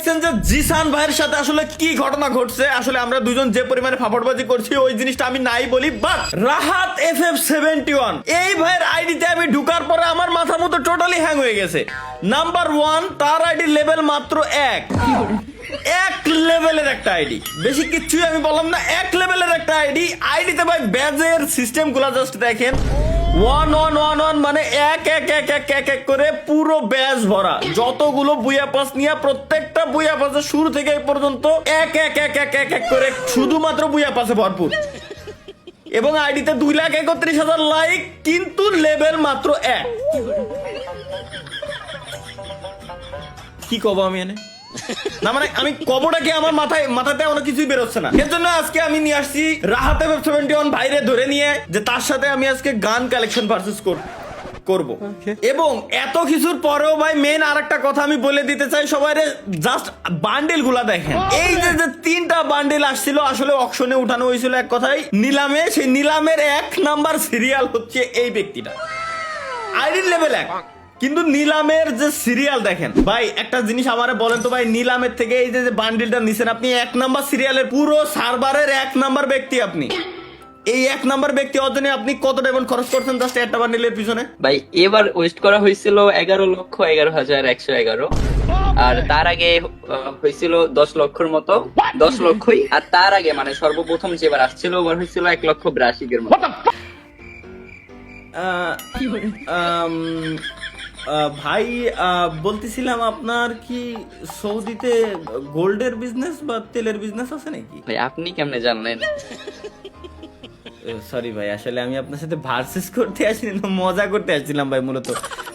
দেখছেন যে জিসান ভাইয়ের সাথে আসলে কি ঘটনা ঘটছে, আসলে আমরা দুজন যে পরিমাণে ফাফড়বাজি করছি ওই জিনিসটা আমি নাই বলি, বাট রাহাত FF71 এই ভাইয়ের আইডিতে আমি ঢুকার পরে আমার মাথার মতো টোটালি হ্যাং হয়ে গেছে। নাম্বার 1, তার আইডি লেভেল মাত্র 1 লেভেলের একটা আইডি, বেশি কিচ্ছুই আমি বললাম না, 1 লেভেলের একটা আইডিতে ভাই ব্যাজের সিস্টেম গুলা জাস্ট দেখেন, 1 মানে এক করে পুরো ব্যাজ ভরা, যতগুলো বুয়া পাস নিয়ে প্রত্যেকটা বুয়া পাসের শুরু থেকে এই পর্যন্ত এক করে শুধুমাত্র বুয়া পাসে ভরপুর, এবং আইডিতে 2,31,000 লাইক, কিন্তু লেভেল মাত্র 1। কি কব আমি এনে না, মানে আমি কবটা কি আমার মাথাতে অনেক কিছুই বেরোচ্ছে না। এর জন্য আজকে আমি নিয়ে আসছি রাহাত FF71 ভাইরে ধরে নিয়ে, যে তার সাথে আমি আজকে গান কালেকশন ভার্সেস করব। এবং এত কিছুর পরেও ভাই মেন আরেকটা কথা আমি বলে দিতে চাই সবাইরে, জাস্ট বান্ডেল গুলা দেখেন। এই যে 3টা বান্ডেল আসছিল আসলে অকশনে উঠানো হয়েছিল এক কথায় নিলামে, সেই নিলামের 1 নাম্বার সিরিয়াল হচ্ছে এই ব্যক্তিটা, আইডি লেভেল 1, কিন্তু নিলামের যে সিরিয়াল দেখেন ভাই। একটা জিনিস আমারে বলেন তো ভাই, নিলামের থেকে এই যে বান্ডিলটা নিছেন আপনি, 1 নাম্বার সিরিয়ালের পুরো সার্ভারের 1 নাম্বার ব্যক্তি আপনি, এই 1 নাম্বার ব্যক্তি অর্জনে আপনি কত টাকা খরচ করছেন জাস্ট একটা বান্ডিলের পিছনে? ভাই এবার ওয়েস্ট করা হয়েছিল 11,11,111, আর তার আগে হয়েছিল 10 লক্ষর মতো, 10 লক্ষই। আর তার আগে মানে সর্বপ্রথম যেবার আসছিল ওবার হয়েছিল 1,82,000 এর মতো। ভাই বলতেছিলাম আপনার কি সৌদিতে গোল্ডের বিজনেস বা তেলের বিজনেস আছে নাকি? ভাই আপনি কেমনে জানলেন? সরি ভাই, আসলে আমি আপনার সাথে ভার্সেস করতে আসিনি, মজা করতে আসছিলাম ভাই। মূলত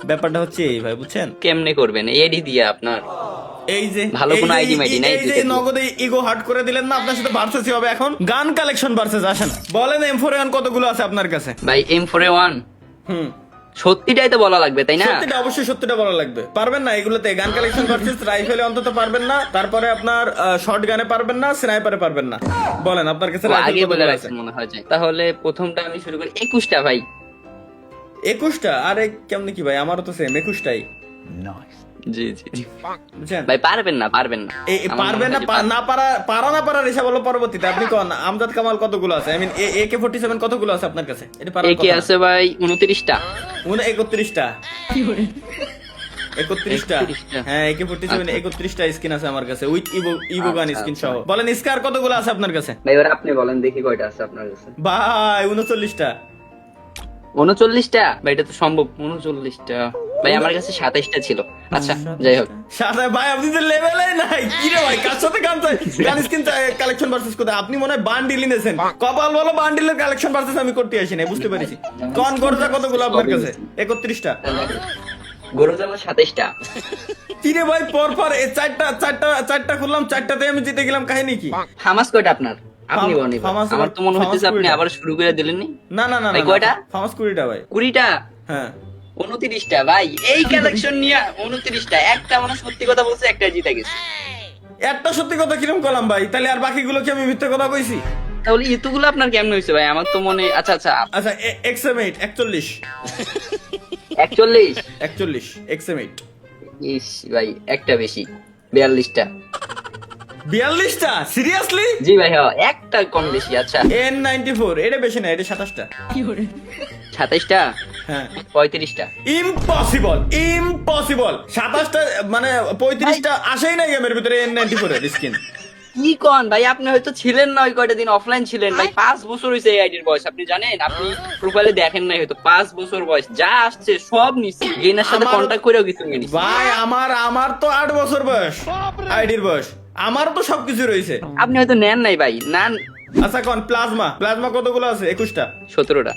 ব্যাপারটা হচ্ছে এই ভাই, বুঝছেন? কেমনে করবেন এডি দিয়ে আপনার? এই যে ভালো কোনো আইডি মাইডি নাই, এই যে নগদে ইগো হার্ট করে দিলেন না, আপনার সাথে ভার্সেসই হবে এখন। গান কালেকশন ভার্সেস, আসেন বলেন M4A1 কতগুলো আছে আপনার কাছে? ভাই M4A1 সত্যিটাই তো বলা লাগবে তাই না? সত্যিটা, অবশ্যই সত্যিটা বলা লাগবে। পারবেন না এগুলোতে? গান কালেকশন ভার্সেস রাইফেলে অন্তত পারবেন না, তারপরে আপনার শর্ট গানে পারবেন না, স্নাইপারে পারবেন না। বলেন আপনার কাছে আগে বলে রাখছেন মনে হয়। তাহলে প্রথমটা আমি শুরু করি 21টা ভাই। 21টা? আরে কেমনে কি ভাই, আমারও তো সেম 21টাই। জি জি বুঝছেন ভাই, পারবেন না পারবেন না পারবেন না, না পারার হিসাব হলো পরবর্তীতে। আপনি কোন আমজাদ কামাল কতগুলো আছে? আই মিন AK-47 কতগুলো আছে আপনার কাছে? এটা পারার কথা। AK আছে ভাই 29টা। 31টা? 31টা? হ্যাঁ, AK-47 31টা স্কিন আছে আমার কাছে, উইথ ইভো গান স্কিন সহ। বলেন স্কার কতগুলো আছে আপনার কাছে? ভাই এবার আপনি বলেন দেখি কয়টা আছে আপনার কাছে। ভাই 39টা। 39টা? ভাই এটা তো সম্ভব। 39টা? ভাই আমার কাছে 27টা ছিল। আচ্ছা যাই হোক। ভাই আপনি তো লেভেলে নাই কি রে ভাই, কার সাথে গান স্কিন কালেকশন ভার্সেস করতে? আপনি মনে হয় বান্ডিল নিয়েছেন, কপাল বলো বান্ডিলের কালেকশন ভার্সেস আমি করতে আসি না, বুঝতে পেরেছি। কোন গরজা কতগুলো আপনার কাছে? 31টা? গরজা 27টা। কি রে ভাই, পর এই চারটা খুললাম, 4টাতে আমি জিতে গেলাম, কাহিনী কি? ফামাস কয়টা আপনার? আপনি বলেন। আমার তো মনে হচ্ছে আপনি আবার শুরু করে দিলেননি। না ভাই কয়টা? ফামাস 20টা ভাই। 20টা? হ্যাঁ 29টা ভাই। এই কালেকশন নিয়ে 29টা, একটা মানে সত্যি কথা বলছে, একটা জিতে গেছে। একটা সত্যি কথা কিরকম করলাম ভাই? তাহলে আর বাকিগুলো কি আমি মিথ্যা কথা কইছি? তাহলে এতগুলো আপনার কেমনে হইছে ভাই? আমার তো মনে আচ্ছা XM8 41 XM8 ইস ভাই, একটা বেশি, 42টা। 42টা? সিরিয়াসলি? জি ভাই, হ্যাঁ একটা কম বেশি। আচ্ছা N94 এটা বেশি না, এটা 27টা। 27টা? হ্যাঁ 35টা। ইম্পসিবল 27টা মানে 35টা আসেই নাই গেমের ভিতরে N94 এর স্কিন। কি কোন ভাই? আপনি হয়তো ছিলেন না, ওই কয়টা দিন অফলাইন ছিলেন ভাই। 5 বছর হইছে এই আইডির বয়স, আপনি জানেন? আপনি প্রোফাইলে দেখেন নাই হয়তো। 5 বছর বয়স, যা আসছে সব নিছি। গেনার সাথে কন্টাক্ট করেও কিছু নিছি ভাই। আমার তো 8 বছর বয়স, আইডির বয়স, আমারও তো সবকিছু রয়েছে। আপনি হয়তো নেন নাই ভাই। না আচ্ছা কোন প্লাজমা কতগুলো আছে? 21টা? 17টা?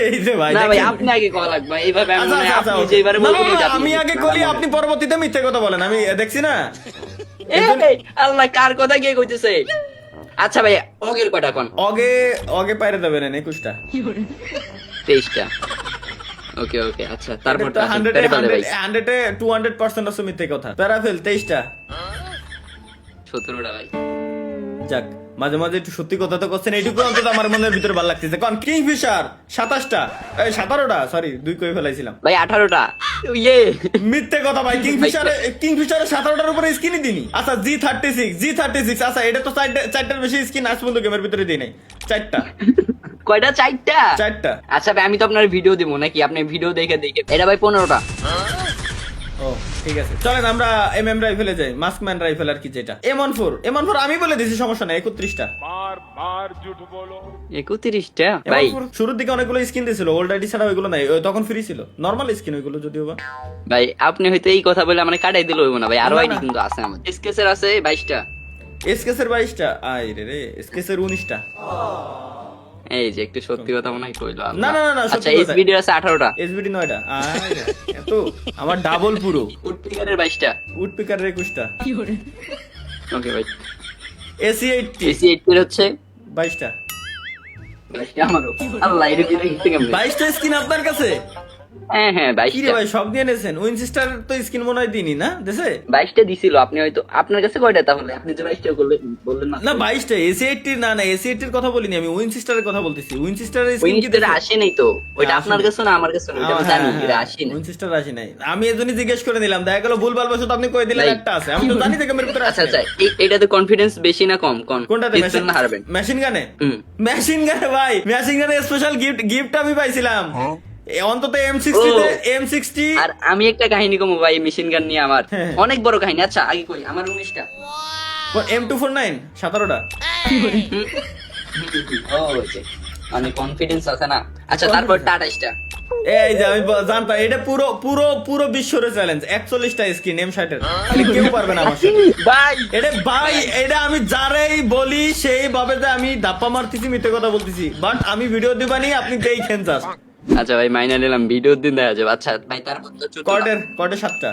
এই যে ভাই, না ভাই আপনি আগে কল লাগবে এইভাবে। আপনি যেবারে বলবেন আমি আগে করি, আপনি পরবর্তীতে মিথ্যে কথা বলেন, আমি দেখছি না। আল্লাহ, কার কথা কে কইতেছে? আচ্ছা ভাই অগের কয়টা কোন? অগে পাইরে দেবেন 21টা? 23টা? ওকে আচ্ছা। তারপর 100 এ 200% আছে মিথ্যে কথা। প্যারাফেল 23টা? 17টা ভাই। যাক মাঝে মাঝে একটু সত্যি কথা তো করছেন, এইটুকু অন্তত আমার মনের ভিতরে ভালো লাগতেছে। কারণ কিংফিশার 27টা, 17টা, সরি 2 কই ফেলাইছিলাম ভাই 18টা। ইয়ে মিথ্যে কথা ভাই। কিংফিশারে 17টার উপরে স্কিনই দিনি। আচ্ছা G36, আচ্ছা এটা তো 4টার বেশি স্কিন আজ পর্যন্ত গেমের ভিতরে দিই নাই। 4টা কয়টা? 4টা। 4টা। আচ্ছা ভাই আমি তো আপনার ভিডিও দিব নাকি, আপনি ভিডিও দেখে দেখে। এটা ভাই 15টা। ও ঠিক আছে, চলেন আমরা এমএম রাইফেলে যাই, মাস্কম্যান রাইফেল আর কি যেটা M14 আমি বলে দিছি, সমস্যা নাই। 31টা 31টা ভাই। M14 শুরুর দিকে অনেকগুলো স্কিন দিছিল, ওল্ড আইডি ছাড়া ওইগুলো নাই, তখন ফ্রি ছিল নরমাল স্কিন ওইগুলো যদিও বা। ভাই আপনি হয়তো এই কথা বলে মানে কাটাই দিল হইব না ভাই, আরো না, আইডি না। কিন্তু আছে আমার। এসকেসের আছে 22টা। এসকেসের 22টা, আই রে এসকেসের 19টা। এই যে একটু সত্যি কথা মনে হয় কইলো না, না, না, আচ্ছা সত্যি কথা। এসবিডি আছে 18টা। এসবিডি 9টা, আই রে, এত আমার ডাবল পুরো। উডপিকারের 22টা। উডপিকারের 21টা। ওকে ভাই। এসি 80 এসি 80 হচ্ছে 22টা। 22টা আমারও। আল্লাহ এটা কি দেখতে কেমন? 22টা স্কিন আপনার কাছে? হ্যাঁ হ্যাঁ কি রে 22টা। ভাই, সব দিয়ে নিয়েছেন? উইনচেস্টার তো স্কিন মনে হয় দিনি না দেশে? 22টা দিছিল আপনি হয়তো, আপনার কাছে কয়টা তাহলে? আপনি যে 22টা বললেন না। না 22টা এসি 80 না এসি 80 কথা বলিনি আমি, উইনচেস্টারের কথা বলতেছি। উইনচেস্টারের স্কিন কি উইনস্টার আসে নাই তো, ওইটা আসে আপনার নাই। কাছে না আমার কাছে না, ওইটা আমি জানি এটা আসে না। উইনচেস্টার আসে নাই, আমি এজন্যই জিজ্ঞেস করে নিলাম। দেখা গেল ভুলভাল বশত আপনি কই দিলেন ভাই, একটা আছে, আমি তো জানি যে গেমের ভিতরে আচ্ছা আছে। আচ্ছা এটাতে কনফিডেন্স বেশি না কম? কোনটাতে? জিতবেন না হারবেন? মেশিন গানে? হুম। মেশিন গানে ভাই, মেশিন গানে স্পেশাল গিফট আমি পাইছিলাম। অন্তত M60 তে M60। আর আমি একটা কাহিনী কমু ভাই মেশিন গান নিয়ে, আমার হ্যাঁ। অনেক বড় কাহিনী। আচ্ছা আগে কই, আমার 19টা। M249 17টা। মানে কনফিডেন্স আছে না। আচ্ছা তারপর 28টা। এই যে আমি জানতাম এটা পুরো পুরো পুরো বিশ্বের চ্যালেঞ্জ। 41টা স্কিন M60 এর, মানে কেউ পারবে না আমার সাথে। ভাই এটা ভাই, এটা আমি যারাই বলি সেই ভাবে যে আমি ধাপ্পা মারতেছি, মিথ্যে কথা বলতেছি। বাট আমি ভিডিও দিবানি, আপনি দেখেন জাস্ট। আচ্ছা ভাই মাইনা নিলাম, ভিডিও দিন দেখা যাবে। আচ্ছা ভাই তারপর তো কর্ডের 7টা।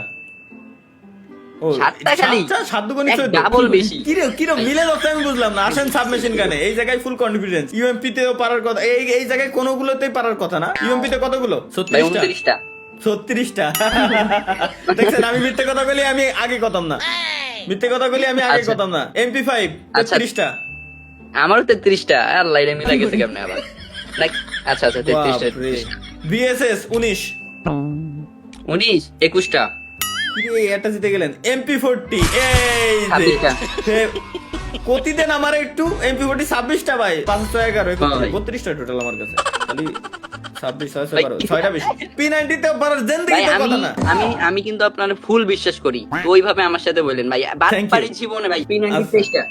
ও 7টা খালি? 7 দুগুণে এক 14। ডাবল বেশি। কিরে মিলে যাচ্ছে, আমি বুঝলাম না। আসেন সাবমেশিন গানে, এই জায়গায় ফুল কনফিডেন্স। ইউএমপি তেও পারার কথা, এই জায়গায় কোনগুলোতেই পারার কথা না। ইউএমপি তে কতগুলো? ভাই 36টা। 29টা। 36টা। দেখছেন আমি মিথ্যে কথা বলি, আমি আগে কতাম না। মিথ্যে কথা বলি আমি আগে আচ্ছা। কতাম না। MP5 আচ্ছা। 33টা। আমারও 33টা। আল্লাহ এটা মিলা গেছে কেমনে আবার? আচ্ছা আচ্ছা 33টা। BSS 19। 19 21টা। কিরে এটা জিতে গেলেন। MP40 এই যে 26টা। প্রতিদিন আমার একটু MP40 26টা ভাই। 511 ভাই। 32টা টোটাল আমার কাছে। খালি 26 6টা বেশি। P90 তে পারার ভাই জিন্দেগি তো আমি কথা না। আমি আমি কিন্তু আপনার ফুল বিশ্বাস করি, তো ওইভাবে আমার সাথে বললেন ভাই। Thank you. বাটপাড়ি জীবনে ভাই P90 23টা।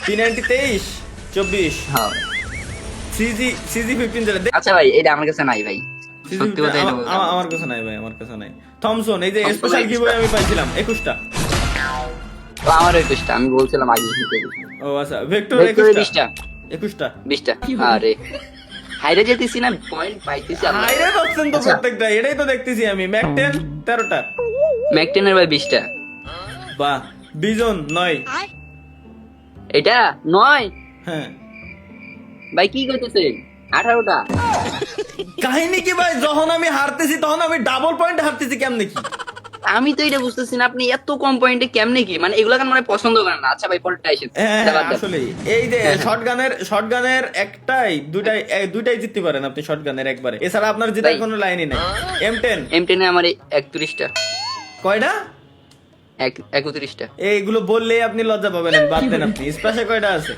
P90 23 24 হ্যাঁ। CG 15 যেটা আচ্ছা ভাই এটা আমার কাছে নাই ভাই, সত্যি কথা এটা বললাম। আমার কাছে নাই ভাই, আমার কাছে নাই। থমসন এই যে Thompson স্পেশাল 21টা। গিভওয়ে আমি পাইছিলাম 21টা। তো আমার 21টা, আমি বলছিলাম আগে দিতে। ও আচ্ছা ভেক্টর ভেক্টর 21টা। 20টা। 21টা। 20টা। আরে হাইরে যেতেছি না, পয়েন্ট পাইতেছি আল্লাহ। হাইরে পাচ্ছেন তো আচ্ছা। প্রত্যেকটা, এটাই তো দেখতেছি আমি। ম্যাক 10 13টা। ম্যাকটেনের ভাই 20টা। বাহ। বিজন 9। এটা 9 হ্যাঁ ভাই কি কইতেছে? 18টা। কাহিনী কি ভাই, যখন আমি হারতেছি তখন আমি ডাবল পয়েন্ট হারতেছি কেমনে কি? আমি তো এটা বুঝতেছি না, আপনি এত কম পয়েন্টে কেমনে কি, মানে এগুলা কেন মানে পছন্দ করেন না? আচ্ছা ভাই পরেরটা এসে হ্যাঁ আসলে এই যে শটগানের দুইটাই জিততে পারেন আপনি শটগানের একবারে, এছাড়া আপনার জেতার ভাই। কোনো লাইনই নাই। M10 M10 এ আমার 31টা। কয়টা? 31টা। এইগুলো বললেই আপনি লজ্জা পাবেন, বাদ দেন আপনি। স্পেশাল কয়টা আছে?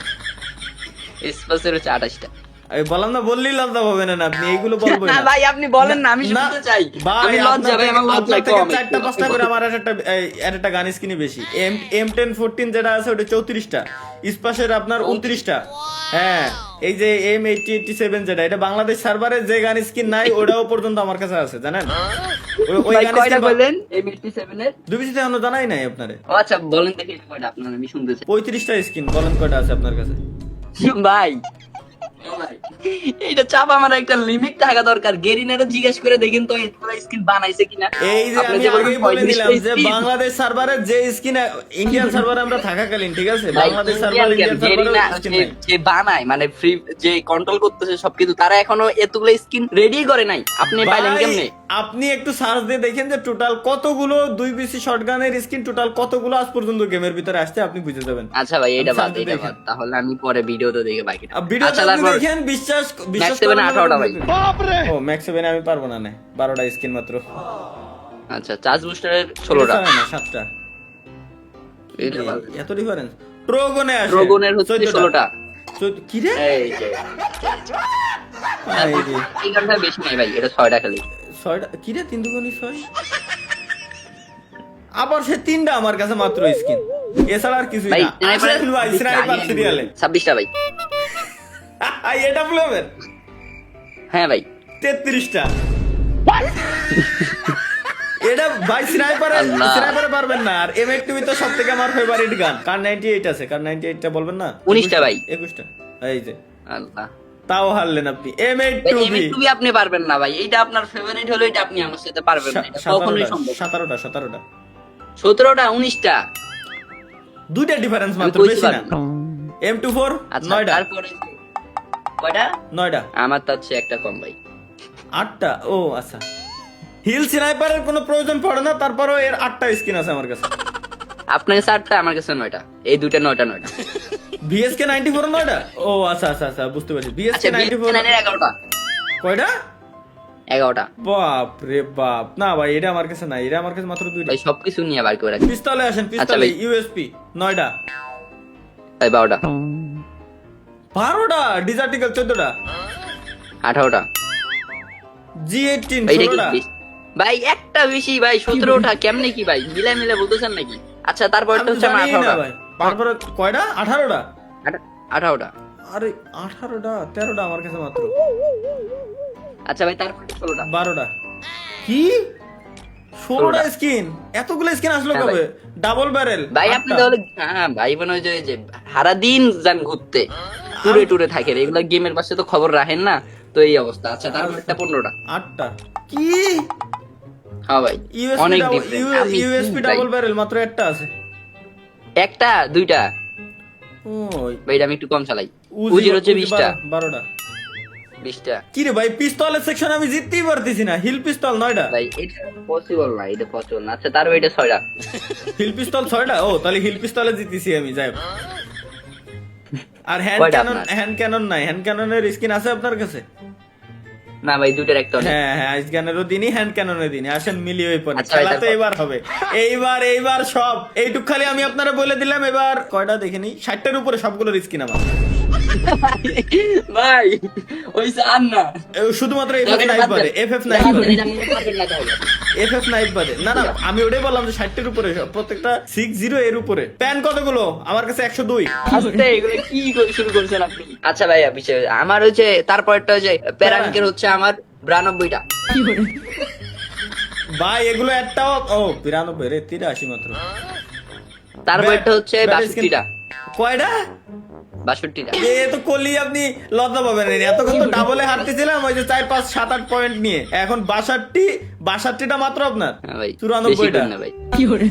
স্পেসের হচ্ছে 28টা। আমি বললাম না, বললেই লজ্জা পাবেন না আপনি, এইগুলো বলবো না না ভাই আপনি বলেন না, আমি শুনতে চাই। আমি লজ্জা ভাই, আমার লজ্জা কম। 4টা 5টা করে আমার একটা গান স্কিনই বেশি। M10 14 যেটা আছে ওটা 34টা। স্পেশাল আপনার 29টা। হ্যাঁ এই যে M8087 যেটা, এটা বাংলাদেশ সার্ভারে যে গান স্কিন নাই ওটাও পর্যন্ত আমার কাছে আছে জানেন। ওই ভাই গান কয়টা স্কিন বললেন M87 এর? দুবিসিতে এখনো জানাই নাই আপনারে। ও আচ্ছা বলেন দেখি কয়টা আপনার, আমি শুনতে চাই। 35টা স্কিন, বলেন কয়টা আছে আপনার কাছে? ভাই ও ভাই, এইটা চাপ আমার একটা লিমিট থাকা দরকার। গেরিনারে জিজ্ঞেস করে দেখেন তো এতগুলো স্কিন বানাইছে কিনা। এই যে আপনি আমি বলবেন আগেই বলে 35টা দিলাম যে skin। বাংলাদেশ সার্ভারে যে স্কিন, ইন্ডিয়ান সার্ভারে আমরা থাকাকালীন, ঠিক আছে, ভাই, Bangladesh server Indian Indian Garena সার্ভারে স্কিন নাই। যে বানায় মানে ফ্রি যে কন্ট্রোল করতেছে সবকিছু, তারা এখনো এতগুলো স্কিন রেডি করে নাই। আপনি পাইলেন ভাই, কেমনে? আপনি একটু সার্চ দিয়ে দেখেন যে টোটাল কতগুলো 2 BC শটগানের স্কিন টোটাল কতগুলো আজ পর্যন্ত গেমের ভিতরে আসছে, আপনি বুঝে যাবেন। আচ্ছা ভাই এটা বাদ, শান্তি এটা দেখেন। বাদ। তাহলে আমি পরে ভিডিওতে দেখে বাকিটা। ভিডিও আচ্ছা আপনি তারপর দেখেন, বিশ্বাস Max 7 এ 18টা ভাই। ও ম্যাক্স 7 আমি পারবো না, 12টা স্কিন মাত্র। আচ্ছা চার্জ বুস্টারের 16টা। না 7টা। এটা বাদ। এত ডিফারেন্স। ট্রোগনে আসে, ড্রাগনের হচ্ছে 16টা। কি রে? এই যে এই রে, এই গানটা বেশি নাই ভাই, এটা 6টা খালি। 6টা কি রে? 3 দুগুণী 6। আবার সে 3টা আমার কাছে মাত্র স্কিন, এছাড়া আর কিছুই ভাই না। আসেন ভাই স্নাইপার সিরিয়ালে 26টা ভাই। এটা ফ্লেভার হ্যাঁ ভাই 33টা। এটা ভাই স্নাইপারে আল্লাহ। স্নাইপারে পারবেন না। আর M82 তো সবথেকে আমার ফেভারিট গান। কার 98 আছে, কার 98টা বলবেন না? 19টা ভাই। 21টা। এই যে আল্লাহ তাও হারলেন আপনি। ভাই, M82 M2 আপনি পারবেন না ভাই, এইটা আপনার ফেভারিট হলো, এটা আপনি আমার সাথে পারবেন না, এটা কখনোই সম্ভব না। 17টা 17টা 19টা। দুইটা ডিফারেন্স আমি মাত্র, কইছি বেশি না। পারবেন। M24 আচ্ছা 9টা তারপরে কয়টা? 9টা আমার তো হচ্ছে একটা কম ভাই। 8টা। ও আচ্ছা, হিল স্নাইপারের কোনো প্রয়োজন পড়ে না, তারপরও এর 8টা স্কিন আছে আমার কাছে। আপনার কাছে 8টা, আমার কাছে 9টা। এই দুইটা 9টা। VSK 94 9টা। ও আচ্ছা আচ্ছা আচ্ছা, বুঝতে পারছি। VSK আচ্ছা 94 9 এর 11টা। কয়টা? 11টা বাপ রে বাপ, না ভাই এটা আমার কাছে নাই, এটা আমার কাছে মাত্র 2টা। ভাই সবকিছু নিয়ে বার করে রাখি। পিস্তলে আসেন, আচ্ছা পিস্তলে ভাই। USP 9টা। ভাই 12টা 12টা। ডিজার্টিক্যাল 14টা। 18টা। G18 ভাই এটা কি 16টা। বেশি? ভাই একটা বেশি ভাই, 17টা। কেমনে কি ভাই, মিলা মিলা বলতেছেন নাকি? আচ্ছা তারপরটা আমি হচ্ছে আমার জানিই না 18টা। ভাই। তারপরে কয়টা? 18টা। 18টা। আরে 18টা 13টা আমার কাছে মাত্র। আচ্ছা ভাই তারপর 16টা। 12টা। কি 16টা স্কিন? এতগুলো স্কিন আসলো হ্যাঁ কবে? ডাবল ব্যারেল ভাই আপনি তাহলে হ্যাঁ ভাই মনে হয় যে সারা দিন যান ঘুরতে, টুরে টুরে থাকেন, এগুলা গেমের পাশে তো খবর রাখেন না, তো এই অবস্থা। আচ্ছা তারপর একটা 15টা। 8টা। কি হ্যাঁ ভাই অনেক different। আমি ইউএসপি ভাই, ডাবল ব্যারেল মাত্র একটা আছে। একটা দুইটা ওই ভাই, এটা আমি একটু কম চালাই। উজির হচ্ছে 20টা। 12টা। 20টা কি রে ভাই, পিস্তলের সেকশন আমি জিততেই পারতেছি না। হিল পিস্তল 9টা। ভাই, এটা পসিবল না, এটা পসিবল না। আচ্ছা তারপর এটা 6টা। হিল পিস্তল 6টা। ও তাহলে হিল পিস্তলে জিতেছি আমি, যাই হোক। আর হ্যান্ড কয়টা ক্যানন, আপনার? হ্যান্ড ক্যানন নাই। হ্যান্ড ক্যাননের স্কিন আছে আপনার কাছে? না ভাই দুইটার একটা নেই। হ্যাঁ হ্যাঁ, আইস গানেরও দিনই, হ্যান্ড ক্যাননের দিনই। আসেন মিলিয়ে ওই পরে আচ্ছা, খেলা তো তারপর? এবার হবে। এইবার সব এইটুক খালি আমি আপনারা বলে দিলাম। এবার কয়টা দেখিনি, 60টার উপরে সবগুলোর স্কিন আমার। ভাই ওই জান না, শুধুমাত্র FF এটা নাইট বাদ বাদে, দেন। FF নাইট বাদে, এটা আমি পারবেন না তাহলে। FF নাইট বাদে। না না, আমি ওটাই বললাম যে 60টার উপরে সব, প্রত্যেকটা 60 এর উপরে। প্যান কতগুলো? আমার কাছে 102। আস্তে, এগুলো কি করে শুরু করছেন আপনি? আচ্ছা ভাই বিষয় আমার হচ্ছে তারপরটা হচ্ছে প্যারাঙ্কের হচ্ছে আমার 92টা। ভাই এগুলো একটাও, ও 92 রে, 83 মাত্র। তারপরটা হচ্ছে ব্যাট স্কিন 62টা। কয়টা? 62টা। এ তো করলেই আপনি লজ্জা পাবেন না। এতক্ষণ তো ডাবলে হারতেছিলাম ওই যে 4 5 7 8 পয়েন্ট নিয়ে। এখন 62টা মাত্র আপনার। হ্যাঁ ভাই 94টা। না ভাই। 60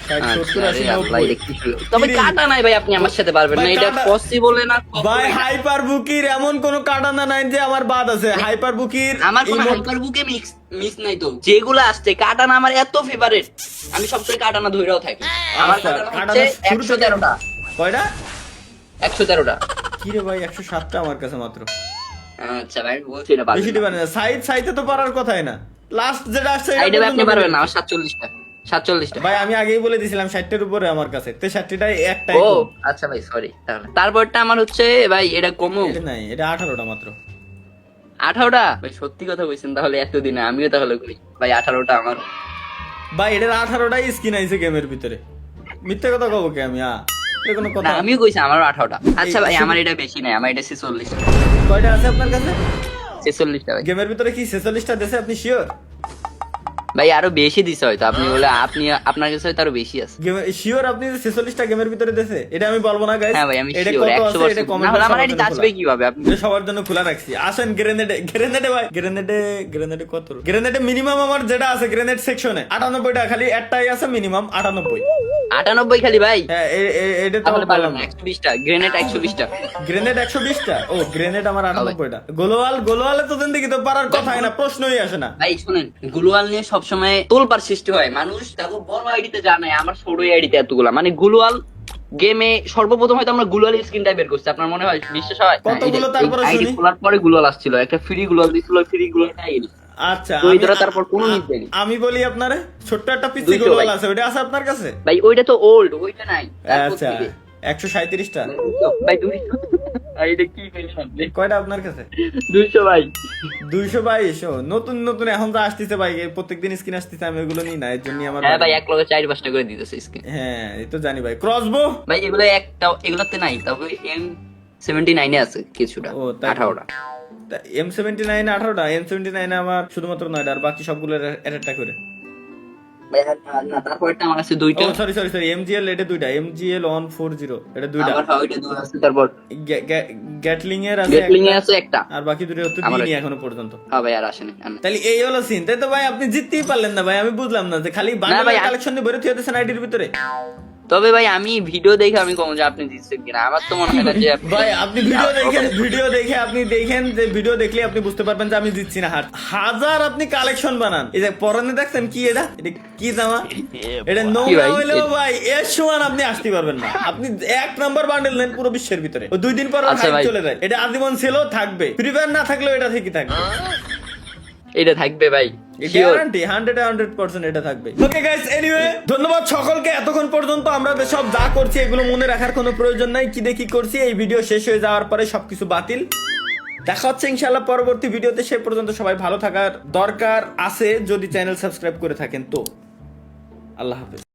70 আরে 80 আল্লাহ, 90। এটা কি শুরু? তবে কাটা নাই ভাই, আপনি আমার সাথে পারবেন না, ভাই, এটা কাটা- পসিবল না। ভাই হাইপার বুকির এমন কোন কাটানা নাই যে আমার বাদ আছে। হাইপার বুকির আমার কোনো হাইপার বুকে মিক্স নাই তো, যেগুলো আসছে কাটানা আমার এত ফেভারিট, আমি সবসময় কাটানা ধইরাও থাকি। আমার আচ্ছা, কাটানা কাটানা হচ্ছে শুরু থেকে- 113টা। কয়টা? 113টা। কি রে ভাই, 107টা আমার কাছে মাত্র। আচ্ছা ভাই বলছি না বেশি পারবেন না। দিবেন না। সাইতে তো পারার কথাই না। লাস্ট যেটা আসছে এটা সাইডে আপনি পর্যন্ত পারবেন না, দিবেন। আমার 47টা। ভাই আমি আগেই বলে দিয়েছিলাম 60টার উপরে আমার কাছে। 63টাই একটাই ও কম। আচ্ছা ভাই সরি। তারপরটা আমার হচ্ছে ভাই এটা কমু এটা নাই, এটা 18টা মাত্র। 18টা। ভাই সত্যি কথা কইছেন তাহলে, এতদিনে আমিও তাহলে করি ভাই 18টা আমার। ভাই এটার 18টাই স্কিন আইছে গেমের ভিতরে। মিথ্যা কথা কব কি আমি? এটা কোনো না কথা? আমিও কইছি আমারও 18টা। আচ্ছা ভাই শুধু- আমার এটা বেশি নাই, আমার এটা 46টা। কয়টা আছে আপনার কাছে 46টা ভাই। গেমের ভিতরে? কি 46টা দেশে? আপনি শিওর? ভাই আরো বেশি দিছে হয়তো, আপনি বলে আপনার কাছে হয়তো আরো বেশি আছে। শিওর আপনি 46টা গেমের ভিতরে দেশে? এটা আমি বলবো না গাইস। হ্যাঁ ভাই আমি এটা শিওর কত আছে 100%। এটা না কমেন্ট হলে আমার আইডি আসবে কিভাবে? আপনি এটা সবার জন্য খোলা রাখছি। আসেন গ্রেনেডে ভাই, গ্রেনেডে কত? গ্রেনেডে মিনিমাম আমার যেটা আছে গ্রেনেড সেকশনে 98টা, খালি একটাই আছে মিনিমাম 98। 98 খালি ভাই। হ্যাঁ এটা তো তাহলে বললাম পারলাম না। 120টা গ্রেনেড, 120টা। গ্রেনেড 120টা। ও গ্রেনেড আমার 98টা। গোলওয়ালে তো জিন্দেগি তো পারার কথাই না, প্রশ্নই আসে না। ভাই শুনেন, গ্লোয়াল নিয়ে সবসময় তোলপাড় সৃষ্টি হয়, মানুষ তাকে বড় আইডিতে জানায়, আমার ছোট আইডিতে এতগুলা, মানে গ্লোয়াল গেমে সর্বপ্রথম হয়তো আমরা গ্লোয়াল স্ক্রিনটা বের করছি, আপনার মনে হয় বিশ্বাস হয়? কতগুলো তারপরে আইডি শুনি? খোলার পরে গ্লোয়াল আসছিল, একটা ফ্রি গ্লোয়াল দিছিল, ফ্রি গ্লোয়ালটাই আচ্ছা তো এই ধরো তারপর কোনো নিট দেয়নি। আমি বলি আপনারে, ছোট্ট একটা পিসি 200 গোলওয়াল ভাই। আছে, ওটা আছে আপনার কাছে? ভাই ওইটা তো ওল্ড, ওইটা নাই। তারপর আচ্ছা কি? 137টা। ভাই 200 আইডি কি পেলেন আপনি? কয়টা আপনার কাছে? 200 ভাই। 222। ও নতুন নতুন এখন তো আসতেছে ভাই, প্রত্যেকদিন স্কিন আসতেছে, আমি ওগুলো নিই না, এর জন্য আমার হ্যাঁ ভাই, এক লগে 4-5টা করে দিতেছে স্ক্রিন। হ্যাঁ এই তো জানি ভাই। ক্রসবো ভাই এগুলো একটা, এগুলাতে নাই, তবে M79 এ আছে কিছুটা, ও তাই 18টা। M79 18টা। M79 আমার শুধুমাত্র 9টা, আর বাকি সবগুলো একটা করে। ভাই না, তারপরটা আমার আছে 2টা। ও সরি MGL এটা 2টা, MGL 140 এটা 2টা। আবার ওইটা 2 আছে, তারপর গ্যাটলিং এর আছে গেটলিং এ একটা, আছে একটা। আর বাকি দুটো তো আমার দিইনি একটা। এখনো পর্যন্ত। হ্যাঁ ভাই আর আসেনি। তাহলে এই হলো সিন, তাই তো ভাই আপনি জিততেই পারলেন না ভাই। আমি বুঝলাম না যে খালি ভাই, বান্ডেল কালেকশন দিয়ে ভরে থিয়েছেন আইডির ভিতরে। তবে ভাই আমি ভিডিও দেখে আমি কম যে আপনি জিতছেন কিনা, আমার তো মনে হয় না যে ভাই আপনি ভিডিও দেখে আপনি দেখেন যে ভিডিও দেখলে আপনি বুঝতে পারবেন যে আমি জিতছি না। হাজার আপনি কালেকশন বানান, এই যে পরনে দেখছেন কি, এটা কি জামা, এটা কি নোংরা ভাই? হইলেও ভাই এর সমান আপনি আসতে পারবেন না। আপনি 1 নাম্বার বান্ডেল নেন পুরো বিশ্বের ভিতরে, ও 2 দিন পর আচ্ছা হাইপ ভাই। চলে যায়। এটা আজীবন ছিল, থাকবে। ফ্রি ফায়ার না থাকলেও এটা ঠিকই থাকবে, এটা থাকবে ভাই, শিওর। গ্যারান্টি 100% এটা থাকবে। ওকে গাইস, এনিওয়ে ধন্যবাদ সকলকে। এতক্ষণ পর্যন্ত আমরা সব যা করছি এগুলো মনে রাখার কোনো প্রয়োজন নাই, কি দেখি করছি। এই ভিডিও শেষ হয়ে যাওয়ার পরে সবকিছু বাতিল। দেখা হচ্ছে ইনশাআল্লাহ পরবর্তী ভিডিওতে। সে পর্যন্ত সবাই ভালো থাকার দরকার আছে, যদি চ্যানেল সাবস্ক্রাইব করে থাকেন তো। আল্লাহ হাফেজ।